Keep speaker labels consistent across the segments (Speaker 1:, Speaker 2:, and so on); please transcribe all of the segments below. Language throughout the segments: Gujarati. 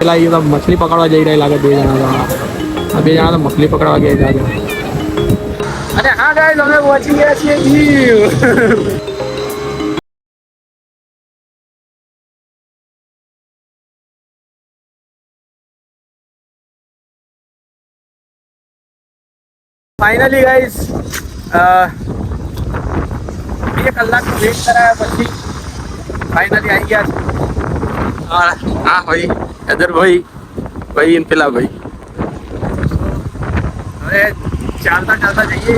Speaker 1: પેલા એ તો મછલી પકડવા જઈ રહ્યા લાગે બે જણા તો આ બે જણા તો મછલી પકડવા ગયા લાગે. અને હા ગાઈસ અમે પહોંચી ગયા છીએ દીવ. ફાઇનલી ગાઈસ 2 કલાક વેટ કરાયા પછી ફાઇનલી આવી ગયા છે. હા ભાઈ અદર ભાઈ પેલા ભાઈ હવે ચાલતા જઈએ.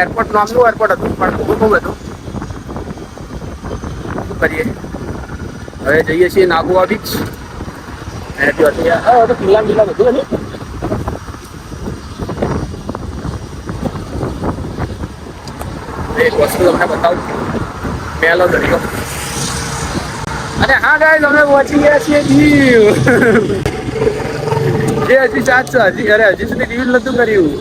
Speaker 1: એરપોર્ટ નામનું એરપોર્ટ હતું પણ બહુ બધું શું કરીએ. હવે જઈએ છીએ નાગોવા બીચ. તો કિલ્લા બધું ને એક વસ્તુ તમને બતાવું. પહેલો દરિયો. અને હા ગાઈસ અમે પહોંચી ગયા છીએ દીવ. જે હજી હજી સુધી દીવ નતું કર્યું.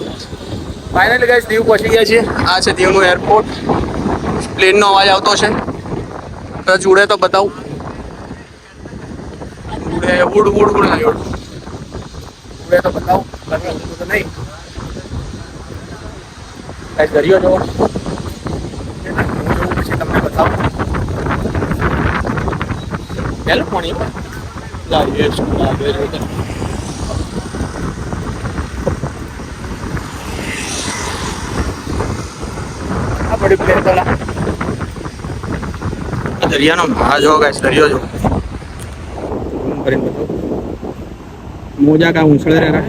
Speaker 1: ફાઇનલી ગાઈસ દીવ પહોંચી ગયા છીએ. આ છે દીવનું એરપોર્ટ. પ્લેનનો અવાજ આવતો છે તો જોડે તો બતાવું. ઉડ તો બતાવું તો નહીં. ગાઈસ દરિયો જોવો પછી તમને બતાવું. પહેલું પાણી દરિયાનો ભાવ જો ગાઈસ દરિયો જો મોજા કા ઉછળ રહ્યા.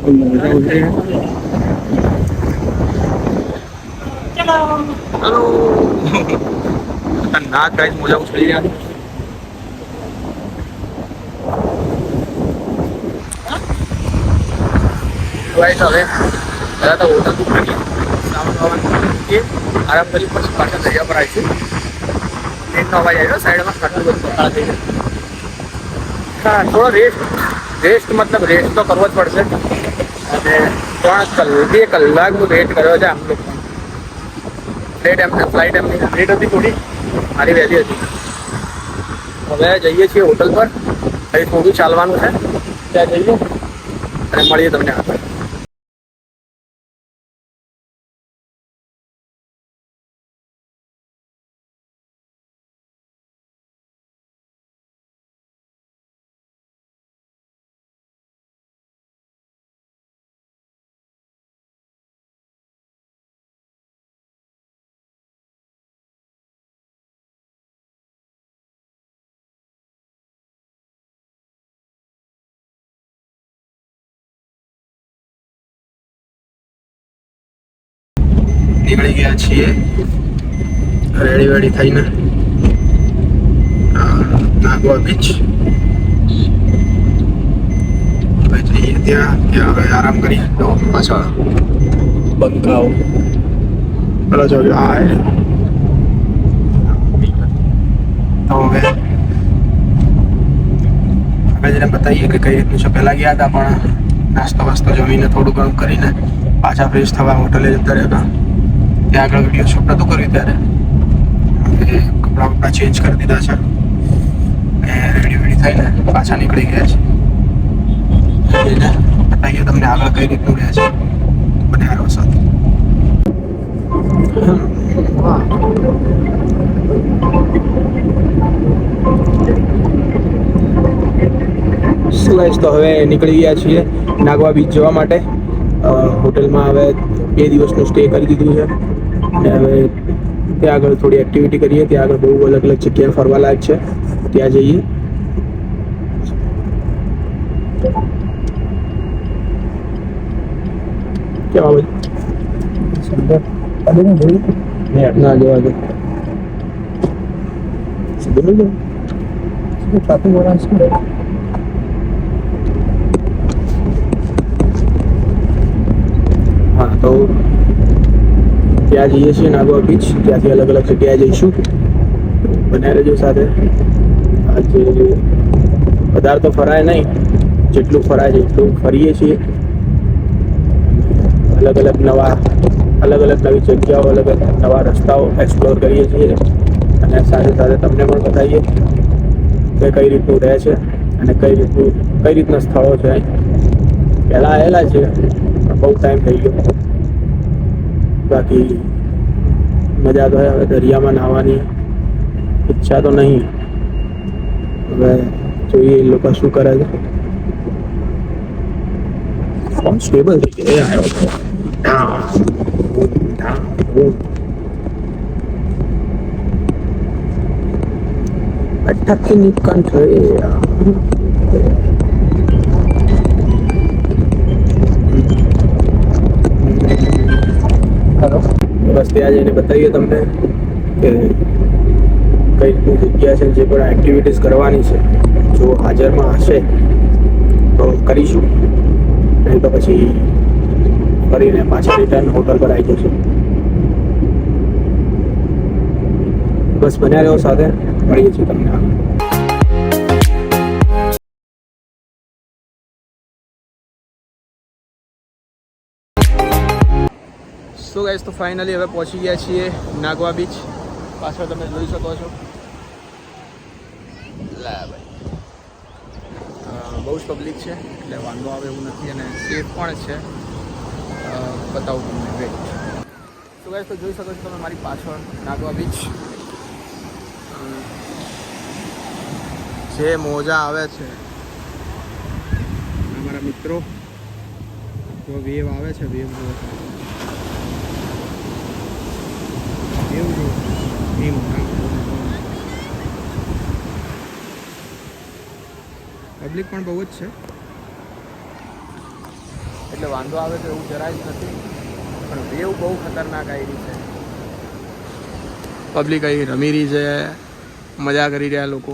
Speaker 1: મોજા ઉછળે. હેલો ખતરનાક ગાઈસ મોજા ઉછળી રહ્યા. ગાઈસ હવે પહેલાં તો હોટલ બુક કરીએ. આરામ કરી પછી પાછા દરિયા પર આવીશું. ટ્રેનનો અવાજ આવ્યો સાઈડમાં ખાટલું બધું પકાળ થઈને. હા થોડો રેસ્ટ મતલબ રેસ્ટ તો કરવો જ પડશે. અને 2 કલાકનું વેટ કર્યો છે આમ લોકો. ફ્લાઇટ એમની લેટ હતી થોડી, મારી વહેલી હતી. હવે જઈએ છીએ હોટલ પર. અહીં થોડું ચાલવાનું છે, ત્યાં જઈએ અને મળીએ તમને આગળ. નીકળી ગયા છીએ રેડી વેડી થઈને નાગોવા બીચ. હવે જઈએ ત્યાં હવે આરામ કરીએ. તો પાછળ બંકાઓ પેલા જો આ તો હવે જેને બતાવીએ કે કઈ રીતનું છે. પહેલાં ગયા હતા પણ નાસ્તો વાસ્તો જમીને થોડું ઘણું કરીને પાછા ફ્રેશ થવા હોટલે જતા રહ્યા હતા. ત્યાં આગળ વિડીયો શૂટ નહોતું કર્યું ત્યારે હવે કપડાં ચેન્જ કરી દીધા છે અને રેડી થઈને પાછા નીકળી ગયા છે. એને બતાવીએ તમને આગળ કઈ રીતનું રહે છે. બને આરો સાથે સ્લાઇસ તો હવે નીકળી ગયા છીએ નાગવા બીચ જવા માટે. હોટલમાં હવે 2 દિવસનું સ્ટે કરી દીધું છે અને હવે ત્યાં આગળ થોડી એક્ટિવિટી કરીએ. ત્યાં આગળ બહુ અલગ અલગ જગ્યાએ ફરવા લાયક છે, ત્યાં જઈએ. કેવા ભાઈ ના જોવા દે હા તો ત્યાં જઈએ છીએ નાગોવા બીચ. ત્યાંથી અલગ અલગ જગ્યાએ જઈશું. બને રહેજો સાથે. આજે વધારે તો ફરાય નહીં, જેટલું ફરાય જેટલું ફરીએ છીએ. અલગ અલગ નવી જગ્યાઓ, અલગ અલગ નવા રસ્તાઓ એક્સપ્લોર કરીએ છીએ. અને સાથે સાથે તમને પણ બતાવીએ કે કઈ રીતનું રહે છે અને કઈ રીતના સ્થળો છે. પહેલાં આવેલા છે પણ બહુ ટાઈમ થઈ ગયો. બાકી મજા તો હવે દરિયામાં નાહવાની ઈચ્છા તો નહીં. હવે જોઈએ એ લોકો શું કરે છે. કોન્સ્ટેબલ એ આવ્યો. અટકની કંટ્રી. હેલો, બસ ત્યાં જઈને બતાવીએ તમને કે કઈ રીતની જગ્યા છે. જે પણ એક્ટિવિટીઝ કરવાની છે જો હાજરમાં હશે તો કરીશું, નહીં તો પછી ફરીને પાછા રિટર્ન હોટલ પર આવી જશું. બસ બન્યા રહ્યો સાથે, મળીએ છીએ તમને. સો ગાઈસ, તો ફાઇનલી હવે પહોંચી ગયા છીએ નાગવા બીચ. પાછળ તમે જોઈ શકો છો. બહુ જ પબ્લિક છે એટલે વાંધો આવે એવું નથી અને સેફ પણ છે. બતાવું તમને વેટ. તો ગાઈસ, તો જોઈ શકો છો તમે મારી પાછળ નાગવા બીચ. જે મોજા આવે છે અમારા મિત્રો, તો વેવ આવે છે. વેવ પબ્લિક પણ બહુ જ છે એટલે વાંધો આવે તો એવું જરાય જ નથી. પણ વેવ બહુ ખતરનાક આવી છે. પબ્લિક અહીં રમી રહી છે, મજા કરી રહ્યા લોકો.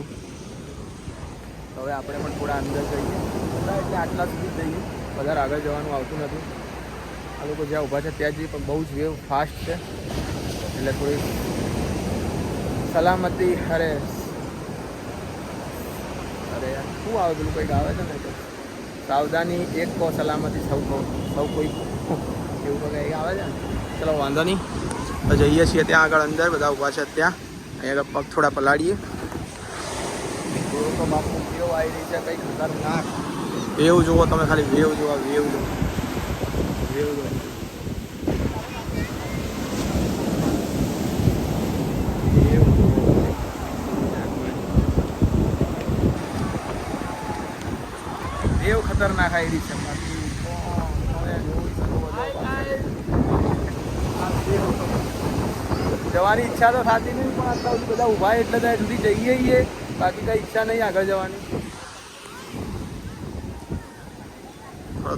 Speaker 1: હવે આપણે પણ થોડા અંદર જઈએ એટલે આટલા સુધી જઈએ, વધારે આગળ જવાનું આવતું નથી. આ લોકો જ્યાં ઊભા છે ત્યાં જઈએ, પણ બહુ જ વેવ ફાસ્ટ છે એટલે થોડી સલામતી. અરે શું આવે પેલું કંઈક આવે છે ને, સાવધાની એક કો સલામતી સૌ કોઈ, એવું તો કંઈક આવે છે ને. ચલો વાંધો નહીં, તો જઈએ છીએ ત્યાં આગળ અંદર. બધા ઊભા છે ત્યાં. અહીંયા પગ થોડા પલાળીએ. તો બાપુ વેવ આવી રહી છે કંઈક ખતરનાક. વેવ જુઓ તમે, ખાલી વેવ જુઓ. વેવ જુઓ. વેવ ખતરનાક આવી રહી છે. જવાની ઈચ્છા તો થતી નહીં, પણ આટલા સુધી બધા ઊભા એટલે ત્યાં સુધી જઈએ. બાકી કઈ ઈચ્છા નહીં આગળ જવાની.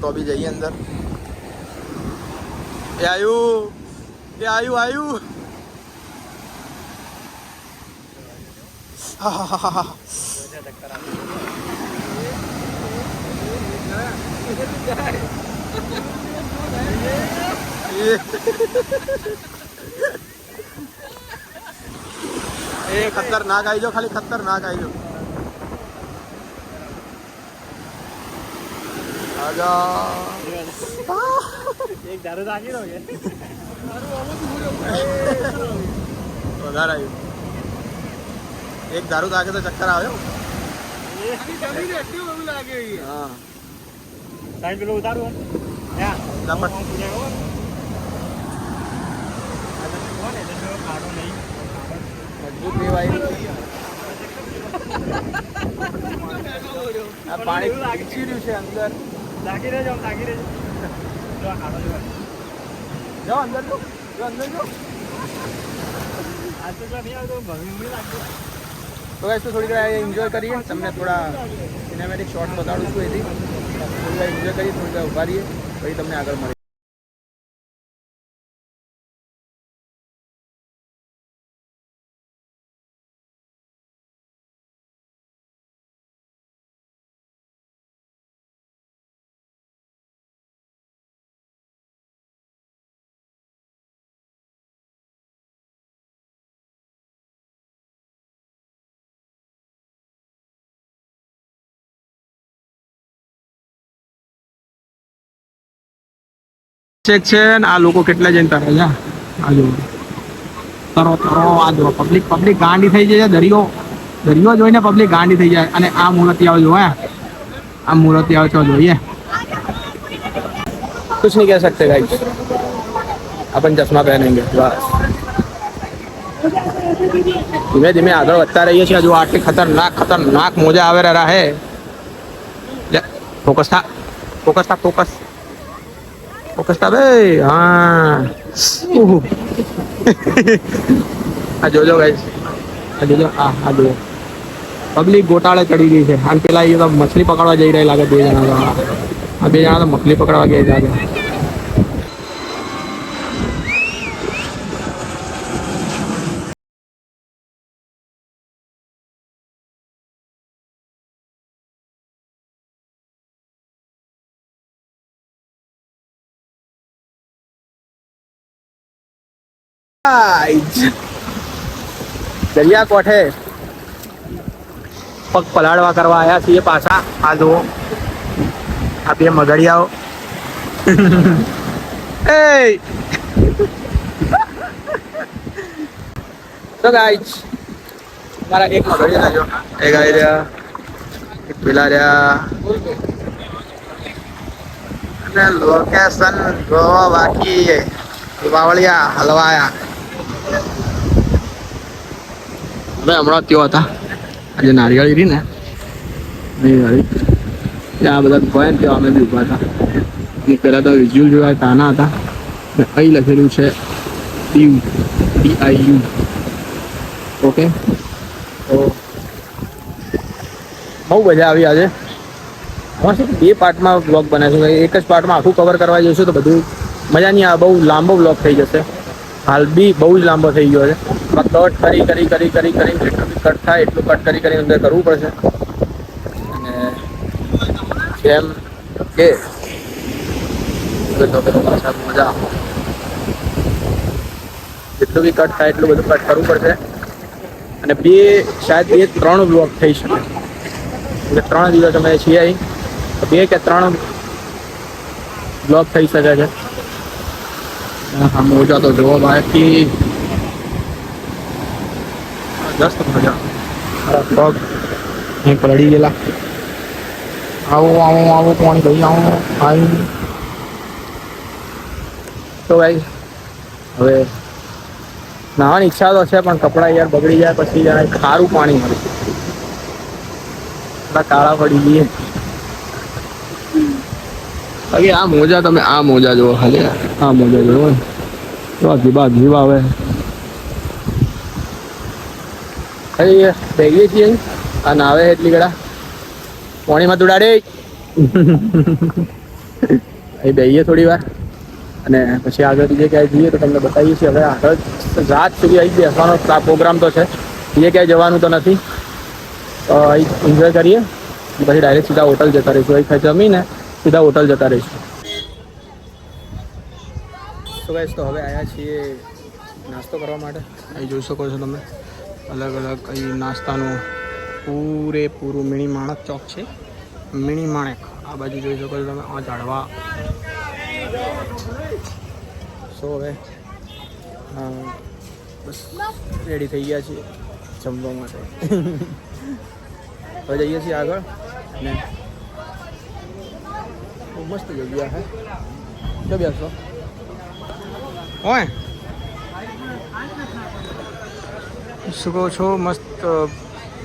Speaker 1: તો બી જઈએ અંદર. એ આવ્યું. હા. એ ખતરનાક આવી જાઓ, ખાલી ખતરનાક આવી જાઓ. એક દારૂ રાખી દો કે વધારે આવ્યું. એક દારૂ રાખે તો ચક્કર આવ્યો. હા, સાઈડ પેલો ઉતારું મજબૂત દેવાય. આ પાણી પીછી રહ્યું છે અંદર. જાઓ અંદર જો. તો ગાઈસ, તો થોડી ઘણી એન્જોય કરીએ. તમને થોડા સિનેમેટિક શોર્ટ બતાડું છું. એથી થોડી એન્જોય કરીએ, થોડી ઉભા રહીએ, પછી તમને આગળ મળીએ. ચેક છે ને આ લોકો કેટલા જણ તારે છે. આ જો તરો તરો આ જો પબ્લિક ગાંડી થઈ જાય. દરિયો જોઈને પબ્લિક ગાંડી થઈ જાય. અને આ મૂર્તિઓ જોયા, આ મૂર્તિઓ તો જોઈએ. कुछ नहीं कह सकते गाइस, अपन चश्मा पहनेंगे बस. धीमे धीमे આગળ વધતા રહીએ છીએ. જો આટલી ખતરનાક મોજા આવે રહ્યા હે. ફોકસ થા બે. હા આ જોજો ગાઈસ, આ જોજો, આ જોજો પબ્લિક ગોટાળે ચડી ગઈ છે. અને પેલા એ તો મછલી પકડવા જઈ રહ્યા લાગે. 2 જણા આ 2 જણા તો મછલી પકડવા ગયા લાગે. દરિયા કોઠે પગ પલાળવા કરવા આવ્યા છીએ પાછા. આ જુઓ, આ 2 મગડિયાઓ. એ તો ગાઈસ, મારા એક મગડિયા જો એક આઈ રહ્યા, એક પેલા રહ્યા. અને લોકેશન જોવા બાકી. વાવળિયા હલવાયા. હવે હમણાં ત્યો હતા આજે નારિયેળી રહી ને ત્યાં બધા ભય ને ત્યાં અમે બી ઉભા હતા. પહેલા તો વિઝ્યુઅલ જોયા તાના હતા. અહીં લખેલું છે DIU. ઓકે, તો બહુ મજા આવી આજે. આમાં શું 2 પાર્ટમાં બ્લોગ બનાવીશું. એક જ પાર્ટમાં આખું કવર કરવા જઈશું તો બધું મજા નહીં આવે. બહુ લાંબો બ્લોગ થઈ જશે. હાલ બી બહુ જ લાંબો થઈ ગયો છે. કટ કરી જેટલું બી કટ થાય એટલું કટ કરી અંદર કરવું પડશે. અને જેમ કે મજા, જેટલું બી કટ થાય એટલું બધું કટ કરવું પડશે. અને શાયદ 2-3 બ્લોગ થઈ શકે. એટલે 3 દિવસ અમે છીએ અહીં, 2 કે 3 બ્લોગ થઈ શકે છે. હા મોજા તો જોવો બાકી જસ્ત મજા. પગ અહીં પલળી ગયેલા. આવું કોણ ભાઈ આવું. તો ભાઈ હવે નાવાની ઈચ્છા તો છે, પણ કપડાં યાર બગડી જાય પછી યાર ખારું પાણી મળે. કાળા પડી જઈએ. બાકી આ મોજા, તમે આ મોજા જુઓ ખાલી. આ મોજા જુઓ જીવા આવે. બેગીએ છીએ આ નાવે એટલી ગળા પાણીમાં તુડાડે. અહીં બેહીએ થોડી વાર અને પછી આગળ બીજે ક્યાંય જઈએ તો તમને બતાવીએ છીએ. હવે આગળ રાત સુધી અહીં બેસવાનો પ્રોગ્રામ તો છે. બીજે ક્યાંય જવાનું તો નથી. તો અહીં એન્જોય કરીએ પછી ડાયરેક્ટ સીધા હોટલ જતા રહીશું. અહીં જમીને સીધા હોટલ જતા રહીશું. તો ગાઈસ, તો હવે આવ્યા છીએ નાસ્તો કરવા માટે. અહીં જોઈ શકો છો તમે અલગ અલગ અહીં નાસ્તાનું પૂરેપૂરું મિની માણેક ચોક છે. મિની માણેક આ બાજુ જોઈ શકો છો તમે. આ ઝાડવા. સો હવે બસ રેડી થઈ ગયા છીએ જમવા માટે. હવે જઈએ છીએ આગળ. ને બહુ મસ્ત જગ્યા છે. જો બેસો ઓય શું કહો છો. મસ્ત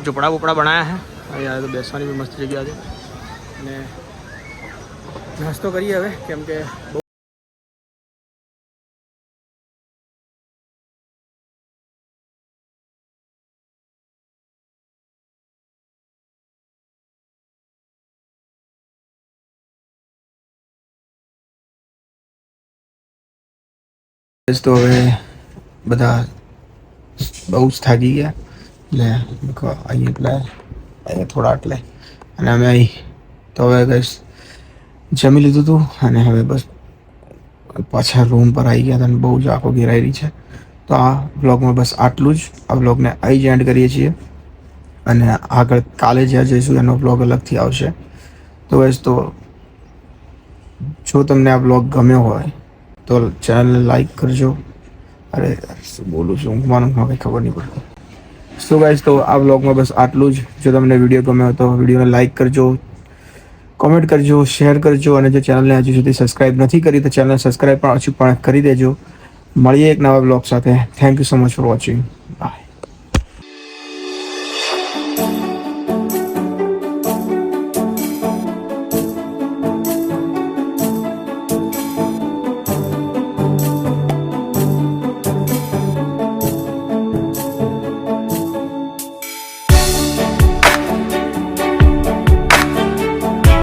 Speaker 1: ઝૂંપડા બુપડા બનાવ્યા છે. અહીંયા તો બેસવાની બી મસ્ત જગ્યા છે. અને નાસ્તો કરીએ હવે, કેમ કે બહુ તો હવે બધા બહુ જ થાકી ગયા. એટલે અહીંયા થોડા એટલે અને અમે અહીં તો હવે બસ જમી લીધું હતું. અને હવે બસ પાછા રૂમ પર આવી ગયા હતા. અને બહુ જ આંખો ઘેરાઈ રહી છે. તો આ બ્લોગમાં બસ આટલું જ. આ બ્લોગને અહીં જ એન્ડ કરીએ છીએ. અને આગળ કાલે જ્યાં જઈશું એનો બ્લોગ અલગથી આવશે. તો બસ તો જો તમને આ બ્લોગ ગમ્યો હોય તો ચેનલને લાઈક કરજો, અરે શું બોલું છું ઊંઘવાનું કંઈ ખબર નહીં પડતી. સો ગાઈઝ, તો આ વ્લોગમાં બસ આટલું જ. જો તમને વિડીયો ગમ્યો હોય તો વિડીયોને લાઇક કરજો, કોમેન્ટ કરજો, શેર કરજો, અને જો ચેનલને હજુ સુધી સબસ્ક્રાઇબ નથી કરી તો ચેનલને સબસ્ક્રાઇબ પણ અચૂકપણે કરી દેજો. મળીએ એક નવા વ્લોગ સાથે. Thank you so much for watching. By.